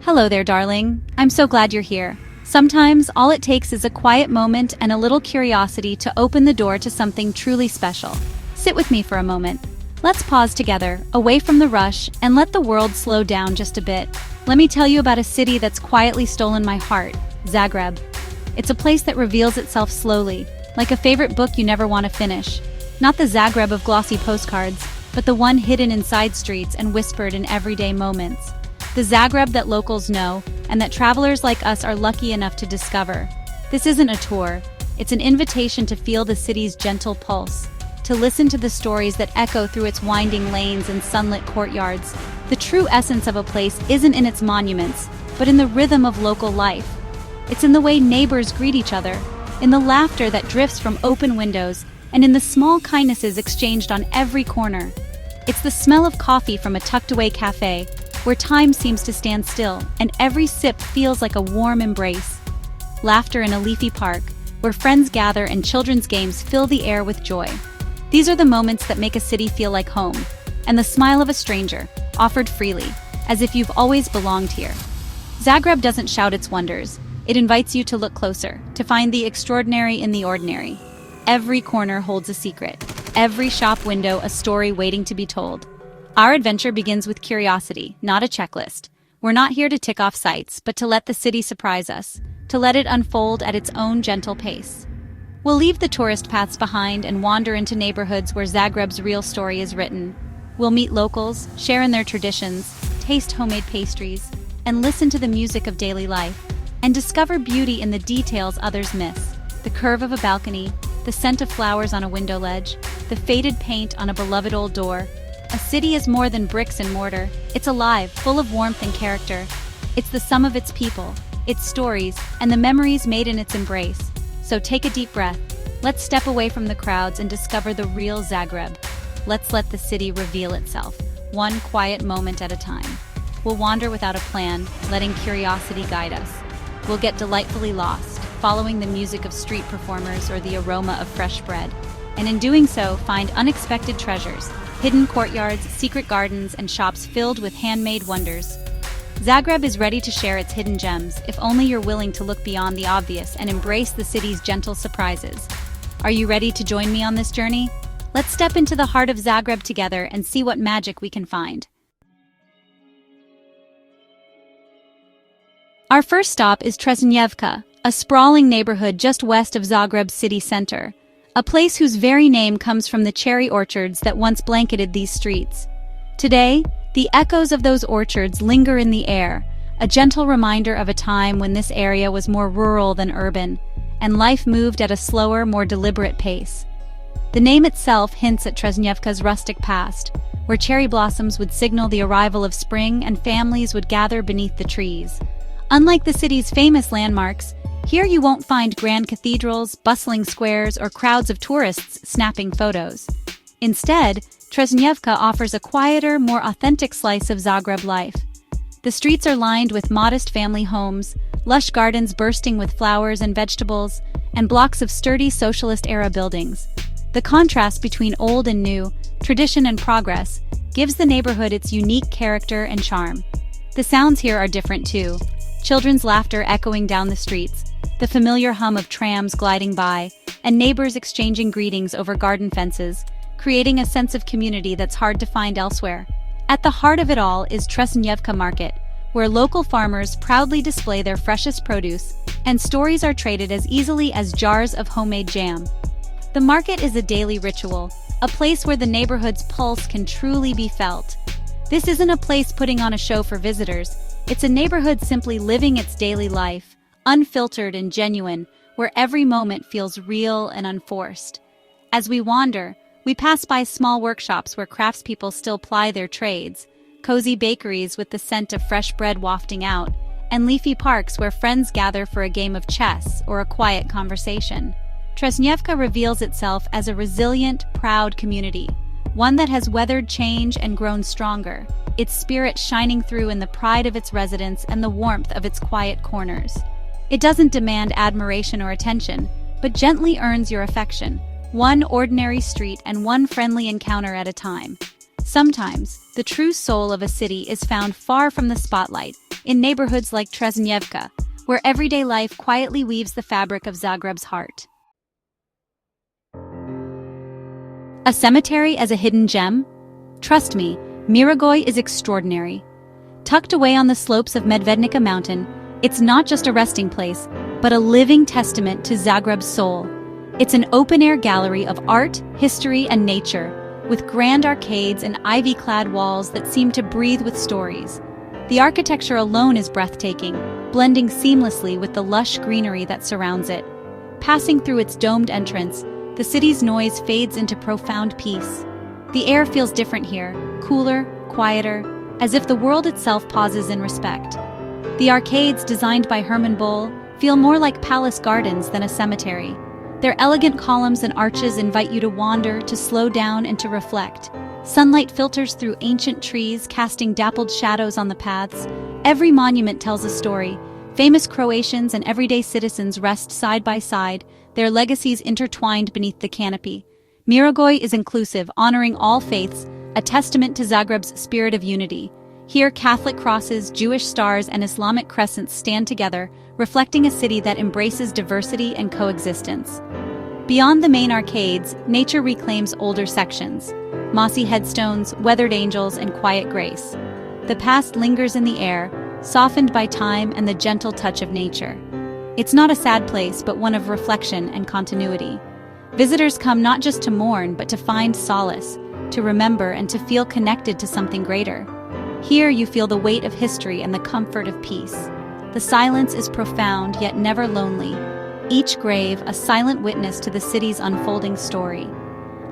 Hello there, darling. I'm so glad you're here. Sometimes all it takes is a quiet moment and a little curiosity to open the door to something truly special. Sit with me for a moment. Let's pause together, away from the rush, and let the world slow down just a bit. Let me tell you about a city that's quietly stolen my heart, Zagreb. It's a place that reveals itself slowly, like a favorite book you never want to finish. Not the Zagreb of glossy postcards, but the one hidden in side streets and whispered in everyday moments. The Zagreb that locals know, and that travelers like us are lucky enough to discover. This isn't a tour, it's an invitation to feel the city's gentle pulse, to listen to the stories that echo through its winding lanes and sunlit courtyards. The true essence of a place isn't in its monuments, but in the rhythm of local life. It's in the way neighbors greet each other, in the laughter that drifts from open windows, and in the small kindnesses exchanged on every corner. It's the smell of coffee from a tucked-away café, where time seems to stand still, and every sip feels like a warm embrace. Laughter in a leafy park, where friends gather and children's games fill the air with joy. These are the moments that make a city feel like home, and the smile of a stranger, offered freely, as if you've always belonged here. Zagreb doesn't shout its wonders. It invites you to look closer, to find the extraordinary in the ordinary. Every corner holds a secret. Every shop window a story waiting to be told. Our adventure begins with curiosity, not a checklist. We're not here to tick off sights, but to let the city surprise us, to let it unfold at its own gentle pace. We'll leave the tourist paths behind and wander into neighborhoods where Zagreb's real story is written. We'll meet locals, share in their traditions, taste homemade pastries, and listen to the music of daily life, and discover beauty in the details others miss. The curve of a balcony, the scent of flowers on a window ledge, the faded paint on a beloved old door. A city is more than bricks and mortar. It's alive, full of warmth and character. It's the sum of its people, its stories, and the memories made in its embrace. So take a deep breath. Let's step away from the crowds and discover the real Zagreb. Let's let the city reveal itself, one quiet moment at a time. We'll wander without a plan, letting curiosity guide us. We'll get delightfully lost, following the music of street performers or the aroma of fresh bread. And in doing so, find unexpected treasures, hidden courtyards, secret gardens, and shops filled with handmade wonders. Zagreb is ready to share its hidden gems, if only you're willing to look beyond the obvious and embrace the city's gentle surprises. Are you ready to join me on this journey? Let's step into the heart of Zagreb together and see what magic we can find. Our first stop is Tkalčićeva, a sprawling neighborhood just west of Zagreb's city center, a place whose very name comes from the cherry orchards that once blanketed these streets. Today, the echoes of those orchards linger in the air, a gentle reminder of a time when this area was more rural than urban, and life moved at a slower, more deliberate pace. The name itself hints at Tkalčićeva's rustic past, where cherry blossoms would signal the arrival of spring and families would gather beneath the trees. Unlike the city's famous landmarks, here you won't find grand cathedrals, bustling squares, or crowds of tourists snapping photos. Instead, Tkalčićeva offers a quieter, more authentic slice of Zagreb life. The streets are lined with modest family homes, lush gardens bursting with flowers and vegetables, and blocks of sturdy socialist-era buildings. The contrast between old and new, tradition and progress, gives the neighborhood its unique character and charm. The sounds here are different too. Children's laughter echoing down the streets, the familiar hum of trams gliding by, and neighbors exchanging greetings over garden fences, creating a sense of community that's hard to find elsewhere. At the heart of it all is Tkalčićeva Market, where local farmers proudly display their freshest produce, and stories are traded as easily as jars of homemade jam. The market is a daily ritual, a place where the neighborhood's pulse can truly be felt. This isn't a place putting on a show for visitors, it's a neighborhood simply living its daily life, unfiltered and genuine, where every moment feels real and unforced. As we wander, we pass by small workshops where craftspeople still ply their trades, cozy bakeries with the scent of fresh bread wafting out, and leafy parks where friends gather for a game of chess or a quiet conversation. Tkalčićeva reveals itself as a resilient, proud community, one that has weathered change and grown stronger, its spirit shining through in the pride of its residents and the warmth of its quiet corners. It doesn't demand admiration or attention, but gently earns your affection, one ordinary street and one friendly encounter at a time. Sometimes, the true soul of a city is found far from the spotlight, in neighborhoods like Trzeznjevka, where everyday life quietly weaves the fabric of Zagreb's heart. A cemetery as a hidden gem? Trust me, Mirogoj is extraordinary. Tucked away on the slopes of Medvednica Mountain, it's not just a resting place, but a living testament to Zagreb's soul. It's an open-air gallery of art, history, and nature, with grand arcades and ivy-clad walls that seem to breathe with stories. The architecture alone is breathtaking, blending seamlessly with the lush greenery that surrounds it. Passing through its domed entrance, the city's noise fades into profound peace. The air feels different here, cooler, quieter, as if the world itself pauses in respect. The arcades, designed by Hermann Boll, feel more like palace gardens than a cemetery. Their elegant columns and arches invite you to wander, to slow down, and to reflect. Sunlight filters through ancient trees, casting dappled shadows on the paths. Every monument tells a story. Famous Croatians and everyday citizens rest side by side, their legacies intertwined beneath the canopy. Mirogoj is inclusive, honoring all faiths, a testament to Zagreb's spirit of unity. Here, Catholic crosses, Jewish stars, and Islamic crescents stand together, reflecting a city that embraces diversity and coexistence. Beyond the main arcades, nature reclaims older sections. Mossy headstones, weathered angels, and quiet grace. The past lingers in the air, softened by time and the gentle touch of nature. It's not a sad place, but one of reflection and continuity. Visitors come not just to mourn, but to find solace, to remember, and to feel connected to something greater. Here you feel the weight of history and the comfort of peace. The silence is profound, yet never lonely. Each grave, a silent witness to the city's unfolding story.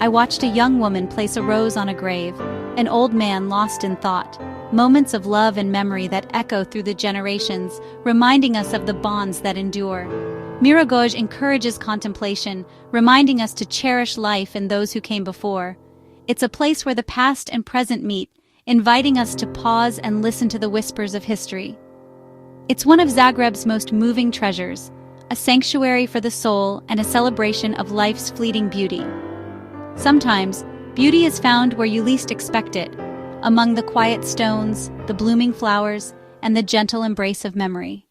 I watched a young woman place a rose on a grave, an old man lost in thought. Moments of love and memory that echo through the generations, reminding us of the bonds that endure. Mirogoj encourages contemplation, reminding us to cherish life and those who came before. It's a place where the past and present meet, inviting us to pause and listen to the whispers of history. It's one of Zagreb's most moving treasures, a sanctuary for the soul and a celebration of life's fleeting beauty. Sometimes, beauty is found where you least expect it, among the quiet stones, the blooming flowers, and the gentle embrace of memory.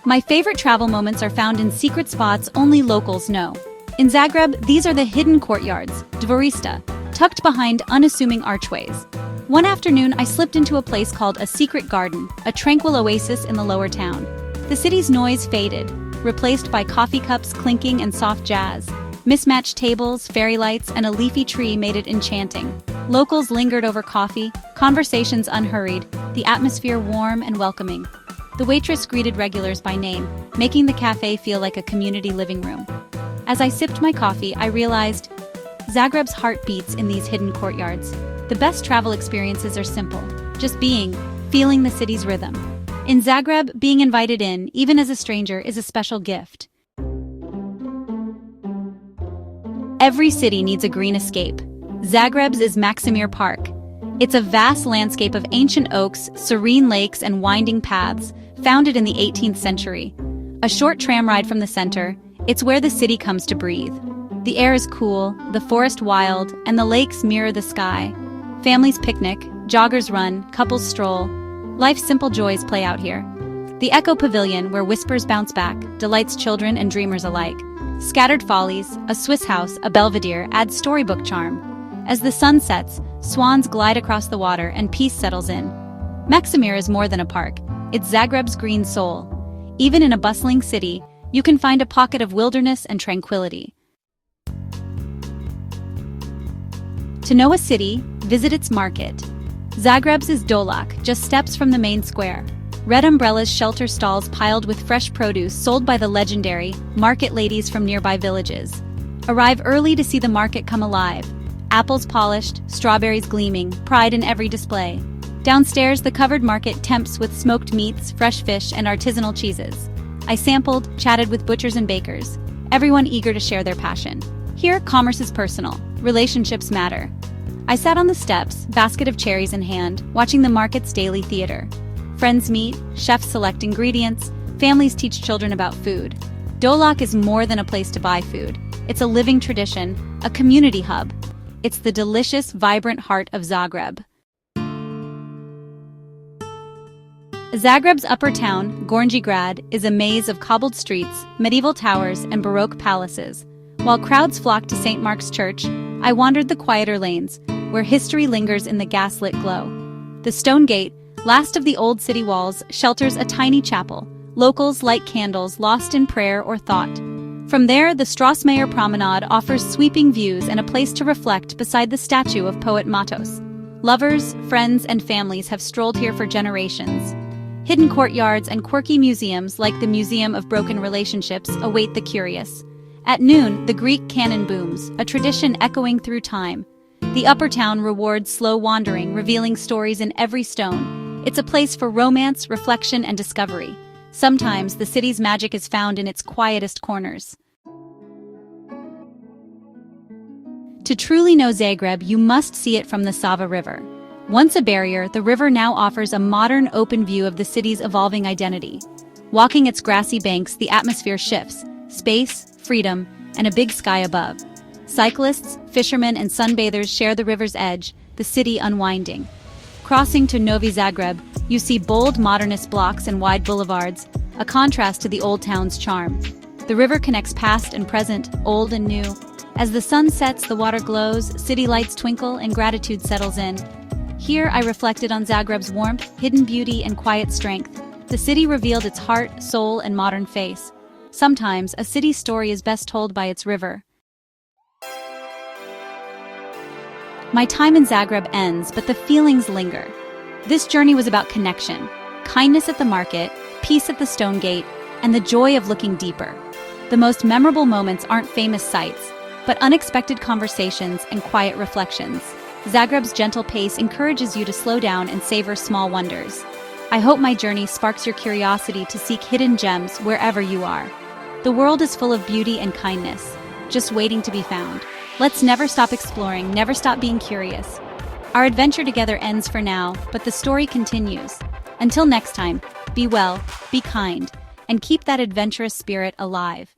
My favorite travel moments are found in secret spots only locals know. In Zagreb, these are the hidden courtyards, dvorišta, tucked behind unassuming archways. One afternoon, I slipped into a place called a secret garden, a tranquil oasis in the lower town. The city's noise faded, replaced by coffee cups clinking and soft jazz. Mismatched tables, fairy lights, and a leafy tree made it enchanting. Locals lingered over coffee, conversations unhurried, the atmosphere warm and welcoming. The waitress greeted regulars by name, making the cafe feel like a community living room. As I sipped my coffee, I realized Zagreb's heart beats in these hidden courtyards. The best travel experiences are simple, just being, feeling the city's rhythm. In Zagreb, being invited in, even as a stranger, is a special gift. Every city needs a green escape. Zagreb's is Maksimir Park. It's a vast landscape of ancient oaks, serene lakes, and winding paths, founded in the 18th century. A short tram ride from the center, it's where the city comes to breathe. The air is cool, the forest wild, and the lakes mirror the sky. Families picnic, joggers run, couples stroll. Life's simple joys play out here. The Echo Pavilion, where whispers bounce back, delights children and dreamers alike. Scattered Follies, a Swiss house, a belvedere, adds storybook charm. As the sun sets, swans glide across the water and peace settles in. Maksimir is more than a park. It's Zagreb's green soul. Even in a bustling city, you can find a pocket of wilderness and tranquility. To know a city, visit its market. Zagreb's is Dolac, just steps from the main square. Red umbrellas shelter stalls piled with fresh produce sold by the legendary market ladies from nearby villages. Arrive early to see the market come alive. Apples polished, strawberries gleaming, pride in every display. Downstairs, the covered market tempts with smoked meats, fresh fish, and artisanal cheeses. I sampled, chatted with butchers and bakers, everyone eager to share their passion. Here, commerce is personal. Relationships matter. I sat on the steps, basket of cherries in hand, watching the market's daily theater. Friends meet, chefs select ingredients, families teach children about food. Dolac is more than a place to buy food. It's a living tradition, a community hub. It's the delicious, vibrant heart of Zagreb. Zagreb's upper town, Gornji Grad, is a maze of cobbled streets, medieval towers, and Baroque palaces. While crowds flocked to St. Mark's Church, I wandered the quieter lanes, where history lingers in the gaslit glow. The stone gate, last of the old city walls, shelters a tiny chapel. Locals light candles, lost in prayer or thought. From there, the Strassmayer Promenade offers sweeping views and a place to reflect beside the statue of poet Matos. Lovers, friends, and families have strolled here for generations. Hidden courtyards and quirky museums like the Museum of Broken Relationships await the curious. At noon, the Greek canon booms, a tradition echoing through time. The upper town rewards slow wandering, revealing stories in every stone. It's a place for romance, reflection, and discovery. Sometimes the city's magic is found in its quietest corners. To truly know Zagreb, you must see it from the Sava River. Once a barrier, the river now offers a modern, open view of the city's evolving identity. Walking its grassy banks, the atmosphere shifts. Space, freedom, and a big sky above. Cyclists, fishermen, and sunbathers share the river's edge, the city unwinding. Crossing to Novi Zagreb, you see bold modernist blocks and wide boulevards, a contrast to the old town's charm. The river connects past and present, old and new. As the sun sets, the water glows, city lights twinkle, and gratitude settles in. Here, I reflected on Zagreb's warmth, hidden beauty, and quiet strength. The city revealed its heart, soul, and modern face. Sometimes, a city's story is best told by its river. My time in Zagreb ends, but the feelings linger. This journey was about connection, kindness at the market, peace at the stone gate, and the joy of looking deeper. The most memorable moments aren't famous sights, but unexpected conversations and quiet reflections. Zagreb's gentle pace encourages you to slow down and savor small wonders. I hope my journey sparks your curiosity to seek hidden gems wherever you are. The world is full of beauty and kindness, just waiting to be found. Let's never stop exploring, never stop being curious. Our adventure together ends for now, but the story continues. Until next time, be well, be kind, and keep that adventurous spirit alive.